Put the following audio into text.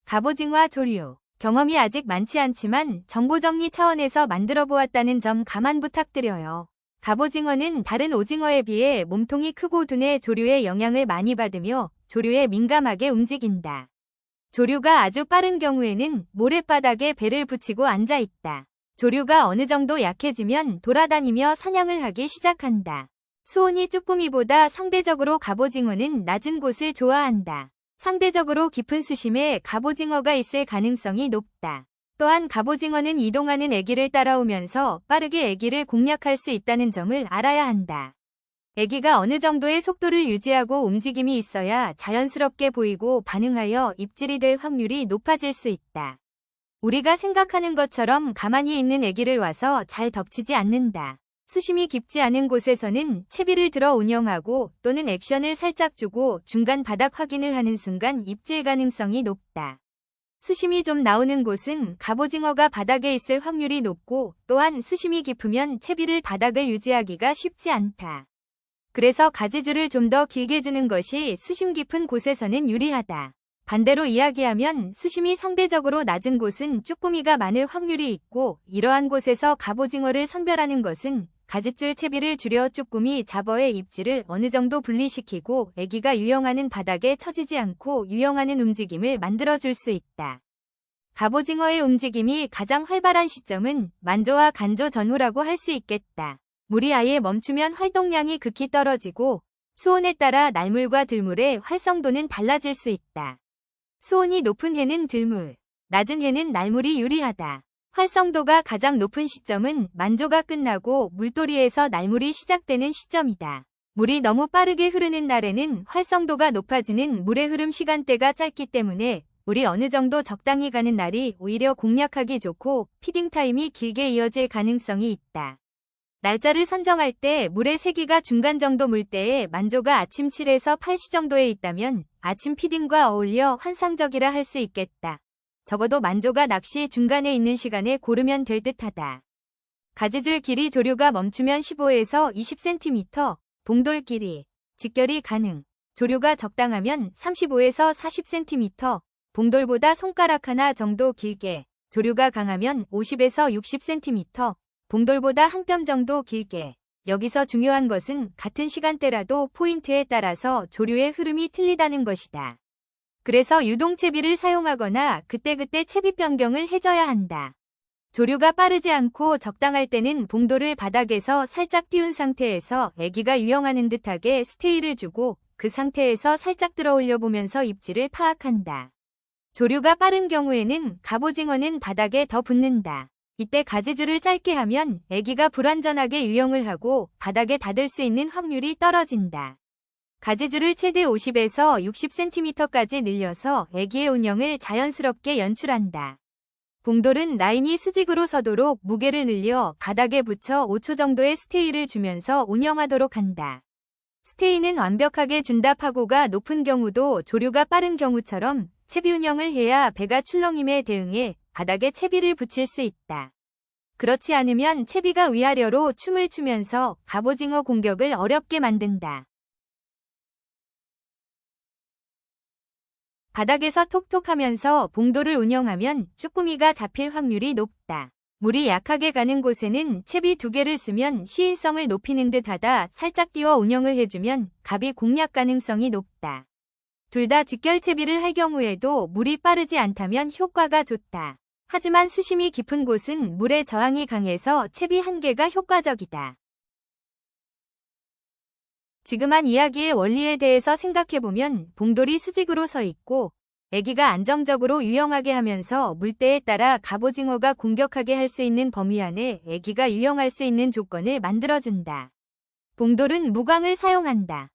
갑오징어 조류. 경험이 아직 많지 않지만 정보정리 차원에서 만들어 보았다는 점 감안 부탁드려요. 갑오징어는 다른 오징어에 비해 몸통이 크고 두뇌 조류의 영향을 많이 받으며 조류에 민감하게 움직인다. 조류가 아주 빠른 경우에는 모래바닥에 배를 붙이고 앉아 있다. 조류가 어느 정도 약해지면 돌아다니며 사냥을 하기 시작한다. 수온이 쭈꾸미보다 상대적으로 갑오징어는 낮은 곳을 좋아한다. 상대적으로 깊은 수심에 갑오징어가 있을 가능성이 높다. 또한 갑오징어는 이동하는 애기를 따라오면서 빠르게 애기를 공략할 수 있다는 점을 알아야 한다. 애기가 어느 정도의 속도를 유지하고 움직임이 있어야 자연스럽게 보이고 반응하여 입질이 될 확률이 높아질 수 있다. 우리가 생각하는 것처럼 가만히 있는 애기를 와서 잘 덮치지 않는다. 수심이 깊지 않은 곳에서는 채비를 들어 운영하고 또는 액션을 살짝 주고 중간 바닥 확인을 하는 순간 입질 가능성이 높다. 수심이 좀 나오는 곳은 갑오징어가 바닥에 있을 확률이 높고 또한 수심이 깊으면 채비를 바닥을 유지하기가 쉽지 않다. 그래서 가지줄을 좀 더 길게 주는 것이 수심 깊은 곳에서는 유리하다. 반대로 이야기하면 수심이 상대적으로 낮은 곳은 쭈꾸미가 많을 확률이 있고 이러한 곳에서 갑오징어를 선별하는 것은 가지줄 채비를 줄여 쭈꾸미 잡어의 입질을 어느 정도 분리시키고 애기가 유영하는 바닥에 처지지 않고 유영하는 움직임을 만들어줄 수 있다. 갑오징어의 움직임이 가장 활발한 시점은 만조와 간조 전후라고 할 수 있겠다. 물이 아예 멈추면 활동량이 극히 떨어지고 수온에 따라 날물과 들물의 활성도는 달라질 수 있다. 수온이 높은 해는 들물, 낮은 해는 날물이 유리하다. 활성도가 가장 높은 시점은 만조가 끝나고 물돌이에서 날물이 시작되는 시점이다. 물이 너무 빠르게 흐르는 날에는 활성도가 높아지는 물의 흐름 시간대가 짧기 때문에 물이 어느 정도 적당히 가는 날이 오히려 공략하기 좋고 피딩 타임이 길게 이어질 가능성이 있다. 날짜를 선정할 때 물의 세기가 중간 정도 물때에 만조가 아침 7에서 8시 정도에 있다면 아침 피딩과 어울려 환상적이라 할 수 있겠다. 적어도 만조가 낚시 중간에 있는 시간에 고르면 될 듯하다. 가지줄 길이 조류가 멈추면 15에서 20cm, 봉돌 길이, 직결이 가능. 조류가 적당하면 35에서 40cm, 봉돌보다 손가락 하나 정도 길게, 조류가 강하면 50에서 60cm, 봉돌보다 한 뼘 정도 길게. 여기서 중요한 것은 같은 시간대라도 포인트에 따라서 조류의 흐름이 틀리다는 것이다. 그래서 유동채비를 사용하거나 그때그때 채비 변경을 해줘야 한다. 조류가 빠르지 않고 적당할 때는 봉돌을 바닥에서 살짝 띄운 상태에서 애기가 유영하는 듯하게 스테이를 주고 그 상태에서 살짝 들어 올려보면서 입질을 파악한다. 조류가 빠른 경우에는 갑오징어는 바닥에 더 붙는다. 이때 가지줄을 짧게 하면 애기가 불완전하게 유영을 하고 바닥에 닿을 수 있는 확률이 떨어진다. 가지줄을 최대 50에서 60cm까지 늘려서 애기의 운영을 자연스럽게 연출한다. 봉돌은 라인이 수직으로 서도록 무게를 늘려 바닥에 붙여 5초 정도의 스테이를 주면서 운영하도록 한다. 스테이는 완벽하게 준다. 파고가 높은 경우도 조류가 빠른 경우처럼 채비 운영을 해야 배가 출렁임에 대응해 바닥에 채비를 붙일 수 있다. 그렇지 않으면 채비가 위아래로 춤을 추면서 갑오징어 공격을 어렵게 만든다. 바닥에서 톡톡하면서 봉돌을 운영하면 쭈꾸미가 잡힐 확률이 높다. 물이 약하게 가는 곳에는 채비 2개를 쓰면 시인성을 높이는 듯하다. 살짝 띄워 운영을 해주면 갑이 공략 가능성이 높다. 둘 다 직결 채비를 할 경우에도 물이 빠르지 않다면 효과가 좋다. 하지만 수심이 깊은 곳은 물의 저항이 강해서 채비 1개가 효과적이다. 지금 한 이야기의 원리에 대해서 생각해보면 봉돌이 수직으로 서 있고 애기가 안정적으로 유영하게 하면서 물때에 따라 갑오징어가 공격하게 할 수 있는 범위 안에 애기가 유영할 수 있는 조건을 만들어준다. 봉돌은 무광을 사용한다.